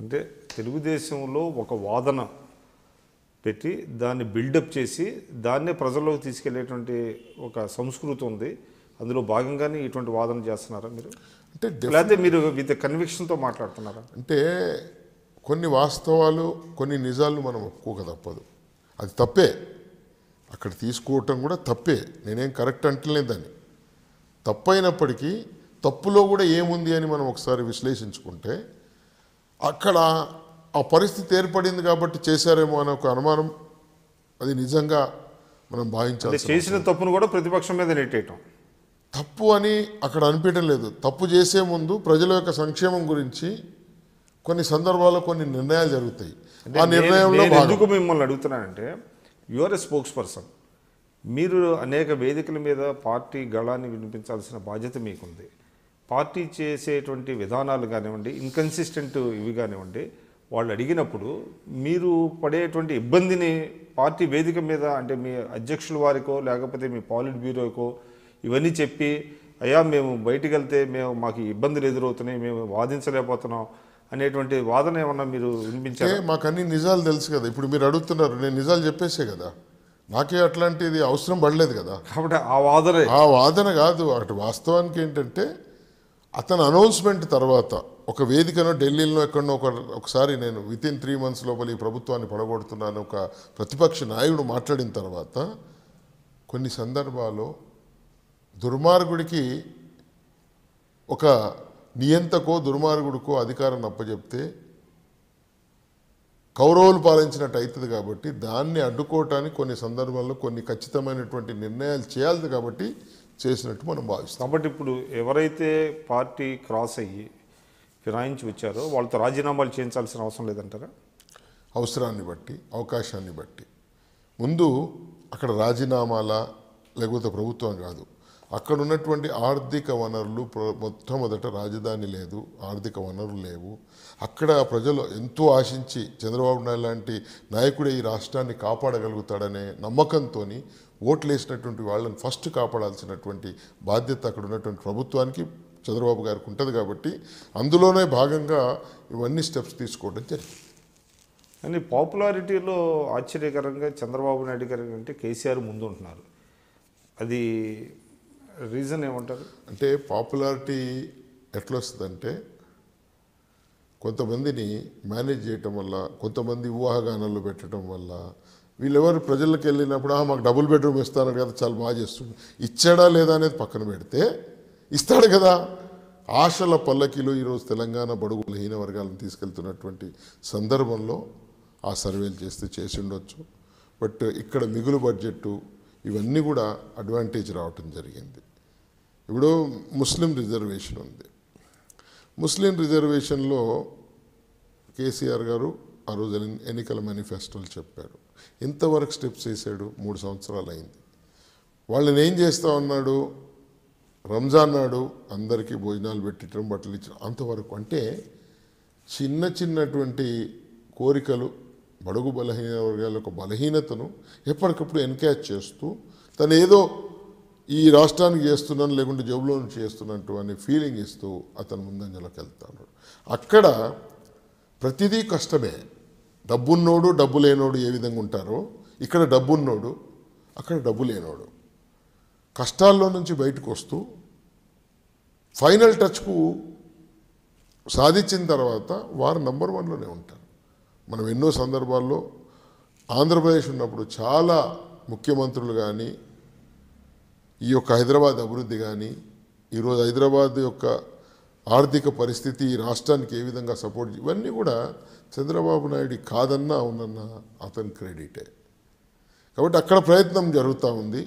అంటే తెలుగుదేశంలో ఒక వాదన పెట్టి దాన్ని బిల్డప్ చేసి దాన్నే ప్రజల్లోకి తీసుకెళ్లేటువంటి ఒక సంస్కృతి ఉంది. అందులో భాగంగానే ఇటువంటి వాదన చేస్తున్నారా మీరు? అంటే లేకపోతే మీరు విత్ కన్విక్షన్తో మాట్లాడుతున్నారా? అంటే కొన్ని వాస్తవాలు కొన్ని నిజాలు మనం ఒప్పుకోక తప్పదు. అది తప్పే, అక్కడ తీసుకోవటం కూడా తప్పే. నేనేం కరెక్ట్ అంటలేదు దాన్ని. తప్పైనప్పటికీ తప్పులో కూడా ఏముంది అని మనం ఒకసారి విశ్లేషించుకుంటే అక్కడ ఆ పరిస్థితి ఏర్పడింది కాబట్టి చేశారేమో అనే ఒక అనుమానం అది నిజంగా మనం భావించాలి. చేసిన తప్పును కూడా ప్రతిపక్షం మీద నెట్టేయటం తప్పు అని అక్కడ అనిపించడం లేదు. తప్పు చేసే ముందు ప్రజల యొక్క సంక్షేమం గురించి కొన్ని సందర్భాల్లో కొన్ని నిర్ణయాలు జరుగుతాయి. ఆ నిర్ణయంలో ఎందుకు మిమ్మల్ని అడుగుతున్నానంటే యువర్ ఎ స్పోక్స్ పర్సన్. మీరు అనేక వేదికల మీద పార్టీ గళాన్ని వినిపించాల్సిన బాధ్యత మీకుంది. పార్టీ చేసేటువంటి విధానాలు కానివ్వండి, ఇన్కన్సిస్టెంట్ ఇవి కానివ్వండి, వాళ్ళు అడిగినప్పుడు మీరు పడేటువంటి ఇబ్బందిని పార్టీ వేదిక మీద అంటే మీ అధ్యక్షుల వారికో లేకపోతే మీ పాలిట్ బ్యూరోకో ఇవన్నీ చెప్పి అయ్యా మేము బయటికి వెళ్తే మాకు ఇబ్బందులు ఎదురవుతున్నాయి, మేము వాదించలేకపోతున్నాం అనేటువంటి వాదన ఏమన్నా మీరు వినిపించారు? మాకు అన్ని నిజాలు తెలుసు కదా. ఇప్పుడు మీరు అడుగుతున్నారు, నేను నిజాలు చెప్పేసే కదా. నాకే అట్లాంటిది అవసరం పడలేదు కదా. కాబట్టి ఆ వాదన కాదు. అటు వాస్తవానికి ఏంటంటే అతను అనౌన్స్మెంట్ తర్వాత ఒక వేదికను ఢిల్లీలో ఎక్కడో ఒకసారి నేను వితిన్ 3 months లోపల ఈ ప్రభుత్వాన్ని పడగొడుతున్నాను ఒక ప్రతిపక్ష నాయకుడు మాట్లాడిన తర్వాత కొన్ని సందర్భాల్లో దుర్మార్గుడికి ఒక నియంతకో దుర్మార్గుడికో అధికారం అప్పచెప్తే కౌరవులు పాలించినట్టు అవుతుంది. కాబట్టి దాన్ని అడ్డుకోవటానికి కొన్ని సందర్భాల్లో కొన్ని ఖచ్చితమైనటువంటి నిర్ణయాలు చేయాలి కాబట్టి చేసినట్టు మనం భావిస్తాం. కాబట్టి ఇప్పుడు ఎవరైతే పార్టీ క్రాస్ అయ్యి ఫిరాయించి వచ్చారో వాళ్ళతో రాజీనామాలు చేయించాల్సిన అవసరం లేదంటారా? అవసరాన్ని బట్టి, అవకాశాన్ని బట్టి. ముందు అక్కడ రాజీనామాల లేకపోతే ప్రభుత్వం కాదు, అక్కడ ఉన్నటువంటి ఆర్థిక వనరులు మొట్టమొదట రాజధాని లేదు, ఆర్థిక వనరులు లేవు. అక్కడ ప్రజలు ఎంతో ఆశించి చంద్రబాబు నాయుడు లాంటి నాయకుడే ఈ రాష్ట్రాన్ని కాపాడగలుగుతాడనే నమ్మకంతో ఓట్లు వేసినటువంటి వాళ్ళని ఫస్ట్ కాపాడాల్సినటువంటి బాధ్యత అక్కడ ఉన్నటువంటి ప్రభుత్వానికి చంద్రబాబు గారికి ఉంటుంది. కాబట్టి అందులోనే భాగంగా ఇవన్నీ స్టెప్స్ తీసుకోవడం జరిగింది. కానీ పాపులారిటీలో ఆశ్చర్యకరంగా చంద్రబాబు నాయుడు గారి కంటే కేసీఆర్ ముందు ఉంటున్నారు. అది రీజన్ ఏమంటారు? అంటే పాపులారిటీ ఎట్లా వస్తుందంటే కొంతమందిని మేనేజ్ చేయటం వల్ల, కొంతమంది ఊహాగానాల్లో పెట్టడం వల్ల, వీళ్ళెవరు ప్రజలకు వెళ్ళినప్పుడు మాకు డబుల్ బెడ్రూమ్ ఇస్తాను కదా, చాలా బాగా చేస్తుంది, ఇచ్చాడా లేదా అనేది పక్కన పెడితే ఇస్తాడు కదా. ఆశల పల్లకిలో ఈరోజు తెలంగాణ బడుగు బలహీన వర్గాలను తీసుకెళ్తున్నటువంటి సందర్భంలో ఆ సర్వేలు చేసి ఉండొచ్చు. బట్ ఇక్కడ మిగులు బడ్జెట్టు ఇవన్నీ కూడా అడ్వాంటేజ్ రావటం జరిగింది. ఇప్పుడు ముస్లిం రిజర్వేషన్ ఉంది. ముస్లిం రిజర్వేషన్లో కేసీఆర్ గారు ఆ రోజు ఎన్నికల మేనిఫెస్టోలు చెప్పాడు. ఎంతవరకు స్టెప్స్ వేసాడు? 3 సంవత్సరాలు అయింది. వాళ్ళని ఏం చేస్తూ ఉన్నాడు? రంజాన్ నాడు అందరికీ భోజనాలు పెట్టడం, బట్టలు ఇచ్చడం, అంతవరకు. అంటే చిన్నటువంటి కోరికలు, బడుగు బలహీన వర్గాల యొక్క బలహీనతను ఎప్పటికప్పుడు ఎన్క్యాచ్ చేస్తూ తను ఏదో ఈ రాష్ట్రానికి చేస్తున్నాను లేకుంటే జబ్బులో నుంచి చేస్తున్నట్టు అనే ఫీలింగ్ ఇస్తూ అతను ముందంజలోకి వెళ్తాడు. అక్కడ ప్రతిదీ కష్టమే. డబ్బున్నోడు డబ్బు లేనోడు ఏ విధంగా ఉంటారో ఇక్కడ డబ్బున్నోడు అక్కడ డబ్బు లేనోడు కష్టాల్లో నుంచి బయటకు వస్తూ ఫైనల్ టచ్కు సాధించిన తర్వాత వారు నంబర్ 1లోనే ఉంటారు. మనం ఎన్నో సందర్భాల్లో ఆంధ్రప్రదేశ్ ఉన్నప్పుడు చాలా ముఖ్యమంత్రులు కానీ, ఈ యొక్క హైదరాబాద్ అభివృద్ధి కానీ, ఈరోజు హైదరాబాద్ యొక్క ఆర్థిక పరిస్థితి ఈ రాష్ట్రానికి ఏ విధంగా సపోర్ట్, ఇవన్నీ కూడా చంద్రబాబు నాయుడు కాదన్నా అవునన్నా అతని క్రెడిటే. కాబట్టి అక్కడ ప్రయత్నం జరుగుతూ ఉంది.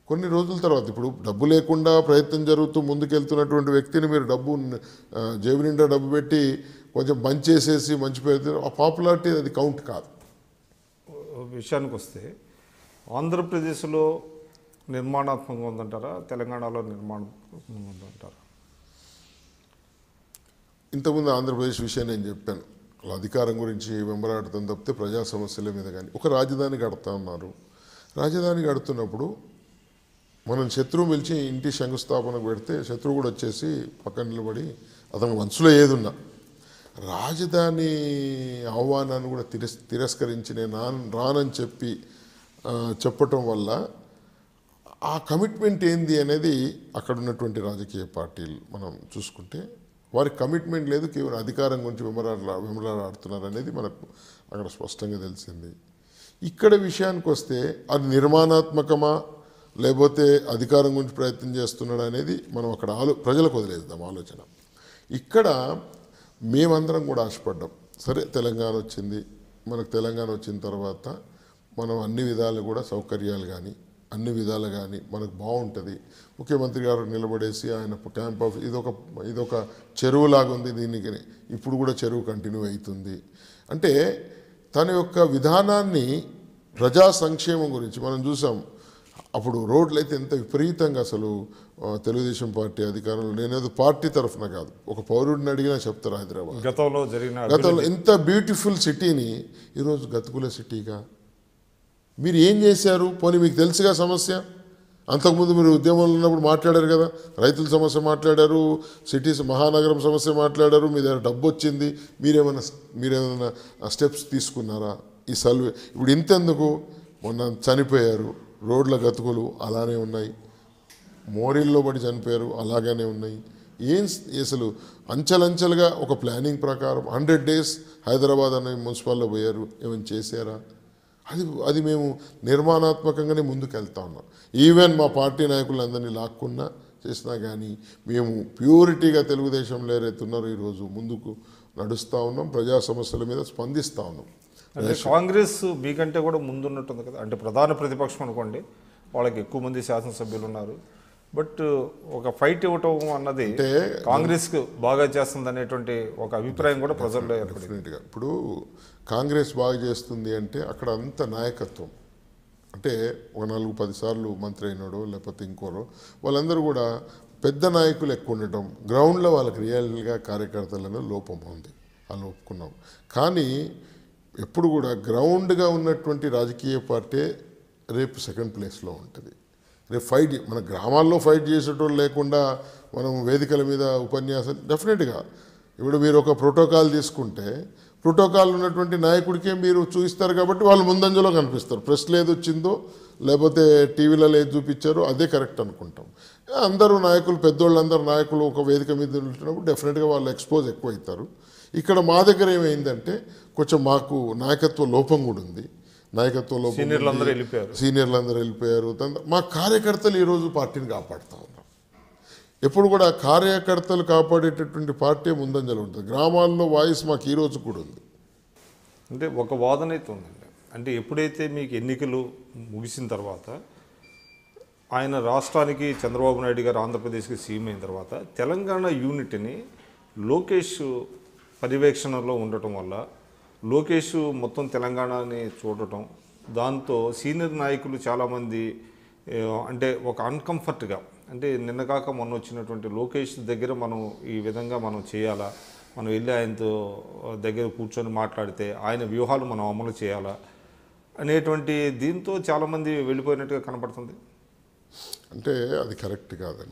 కొన్ని రోజుల తర్వాత ఇప్పుడు డబ్బు లేకుండా ప్రయత్నం జరుగుతూ ముందుకెళ్తున్నటువంటి వ్యక్తిని మీరు డబ్బు జేబు నిండా డబ్బు పెట్టి కొంచెం మంచేసేసి మంచి పేరు, ఆ పాపులారిటీ అది కౌంట్ కాదు. విషయానికి వస్తే ఆంధ్రప్రదేశ్లో నిర్మాణాత్మకంగా ఉందంటారా, తెలంగాణలో నిర్మాణాత్మకంగా ఉందంటారా? ఇంతకుముందు ఆంధ్రప్రదేశ్ విషయం నేను చెప్పాను. అధికారం గురించి వెంబరాడటం తప్పితే ప్రజా సమస్యల మీద కానీ ఒక రాజధాని కడతా ఉన్నారు. రాజధాని కడుతున్నప్పుడు మనం శత్రువు పిలిచి ఇంటి శంకుస్థాపనకు పెడితే శత్రువు కూడా వచ్చేసి పక్కన నిలబడి అతని మనసులో ఏదున్నా రాజధాని ఆహ్వానాన్ని కూడా తిరస్కరించి నేను రానని చెప్పి చెప్పటం వల్ల ఆ కమిట్మెంట్ ఏంది అనేది అక్కడ ఉన్నటువంటి రాజకీయ పార్టీలు మనం చూసుకుంటే వారికి కమిట్మెంట్ లేదు, కేవలం అధికారం గురించి విమలాడుతున్నారు అనేది మనకు అక్కడ స్పష్టంగా తెలిసింది. ఇక్కడ విషయానికి వస్తే అది నిర్మాణాత్మకమా లేకపోతే అధికారం గురించి ప్రయత్నం చేస్తున్నాడు అనేది మనం అక్కడ ప్రజలకు వదిలేద్దాం ఆలోచన. ఇక్కడ మేమందరం కూడా ఆశపడ్డాం, సరే తెలంగాణ వచ్చింది, మనకు తెలంగాణ వచ్చిన తర్వాత మనం అన్ని విధాలు కూడా సౌకర్యాలు కానీ అన్ని విధాలు కానీ మనకు బాగుంటుంది. ముఖ్యమంత్రి గారు నిలబడేసి ఆయన క్యాంప్ ఆఫ్ ఇదొక చెరువులాగా ఉంది, దీనికి ఇప్పుడు కూడా చెరువు కంటిన్యూ అవుతుంది అంటే తన యొక్క విధానాన్ని ప్రజా సంక్షేమం గురించి మనం చూసాం. అప్పుడు రోడ్లు అయితే ఎంత విపరీతంగా అసలు తెలుగుదేశం పార్టీ అధికారంలో, నేనేదో పార్టీ తరఫున కాదు, ఒక పౌరుడిని అడిగినా చెప్తారు హైదరాబాద్ గతంలో ఎంత బ్యూటిఫుల్ సిటీని ఈరోజు గతుకుల సిటీగా మీరు ఏం చేశారు? పోనీ మీకు తెలుసుగా సమస్య, అంతకుముందు మీరు ఉద్యమంలో ఉన్నప్పుడు మాట్లాడారు కదా, రైతుల సమస్య మాట్లాడారు, సిటీస్ మహానగరం సమస్య మాట్లాడారు, మీ దగ్గర డబ్బు వచ్చింది, మీరేమైనా స్టెప్స్ తీసుకున్నారా? ఈ సల్వే ఇప్పుడు ఇంతెందుకు, మొన్న చనిపోయారు, రోడ్ల గతుకులు అలానే ఉన్నాయి, మోరీల్లో పడి చనిపోయారు అలాగనే ఉన్నాయి. అసలు అంచెలంచెలుగా ఒక ప్లానింగ్ ప్రకారం 100 days హైదరాబాద్ అనే మున్సిపాల్లో పోయారు, ఏమైనా చేశారా? అది మేము నిర్మాణాత్మకంగానే ముందుకు వెళ్తా ఉన్నాం. ఈవెన్ మా పార్టీ నాయకులందరినీ లాక్కున్నా చేసినా కానీ మేము ప్యూరిటీగా తెలుగుదేశంలో ఏరైతున్నారో ఈరోజు ముందుకు నడుస్తూ ఉన్నాం, ప్రజా సమస్యల మీద స్పందిస్తూ ఉన్నాం. అంటే కాంగ్రెస్ మీకంటే కూడా ముందున్నట్టుంది కదా, అంటే ప్రధాన ప్రతిపక్షం అనుకోండి, వాళ్ళకి ఎక్కువ మంది శాసనసభ్యులు ఉన్నారు, బట్ ఒక ఫైట్ ఇవ్వటం అన్నది కాంగ్రెస్కి బాగా చేస్తుంది అనేటువంటి ఒక అభిప్రాయం కూడా ప్రజల్లో డెఫినెట్గా. ఇప్పుడు కాంగ్రెస్ బాగా చేస్తుంది అంటే అక్కడ అంత నాయకత్వం, అంటే ఒక 4-10 సార్లు మంత్రి అయినాడో లేకపోతే ఇంకోరో వాళ్ళందరూ కూడా పెద్ద నాయకులు ఎక్కువ ఉండటం, గ్రౌండ్లో వాళ్ళకి రియల్గా కార్యకర్తలను లోపం ఉంది, వాళ్ళు ఒప్పుకున్నాం. కానీ ఎప్పుడు కూడా గ్రౌండ్గా ఉన్నటువంటి రాజకీయ పార్టీ రేపు సెకండ్ ప్లేస్లో ఉంటుంది. రేపు మన గ్రామాల్లో ఫైట్ చేసేటోళ్ళు లేకుండా మనం వేదికల మీద ఉపన్యాసం డెఫినెట్గా. ఇప్పుడు మీరు ఒక ప్రోటోకాల్ తీసుకుంటే ప్రోటోకాల్ ఉన్నటువంటి నాయకుడికే మీరు చూపిస్తారు కాబట్టి వాళ్ళు ముందంజలో కనిపిస్తారు. ప్రెస్లో ఏది వచ్చిందో లేకపోతే టీవీలలో ఏది చూపించారో అదే కరెక్ట్ అనుకుంటాం. అందరూ నాయకులు, పెద్దోళ్ళందరూ నాయకులు ఒక వేదిక మీద ఉంటున్నప్పుడు డెఫినెట్గా వాళ్ళు ఎక్స్పోజ్ ఎక్కువ అవుతారు. ఇక్కడ మా దగ్గర ఏమైందంటే కొంచెం మాకు నాయకత్వ లోపం కూడా ఉంది. నాయకత్వంలో సీనియర్లందరూ వెళ్ళిపోయారు. మా కార్యకర్తలు ఈరోజు పార్టీని కాపాడుతూ ఉన్నారు. ఎప్పుడు కూడా కార్యకర్తలు కాపాడేటటువంటి పార్టీ ముందంజలో ఉంటుంది. గ్రామాల్లో వాయిస్ మాకు ఈరోజు కూడా ఉంది. అంటే ఒక వాదన అయితే ఉందండి, అంటే ఎప్పుడైతే మీకు ఎన్నికలు ముగిసిన తర్వాత ఆయన రాష్ట్రానికి చంద్రబాబు నాయుడు గారు ఆంధ్రప్రదేశ్కి సీఎం అయిన తర్వాత తెలంగాణ యూనిట్ని లోకేష్ పర్యవేక్షణలో ఉండటం వల్ల లోకేష్ మొత్తం తెలంగాణని చూడటం, దాంతో సీనియర్ నాయకులు చాలామంది అంటే ఒక అన్కంఫర్ట్గా, అంటే నిన్న కాక మొన్న వచ్చినటువంటి లోకేష్ దగ్గర మనం ఈ విధంగా మనం చేయాలా, మనం వెళ్ళి ఆయనతో దగ్గర కూర్చొని మాట్లాడితే ఆయన వ్యూహాలు మనం అమలు చేయాలా అనేటువంటి దీంతో చాలామంది వెళ్ళిపోయినట్టుగా కనపడుతుంది. అంటే అది కరెక్ట్ కాదండి.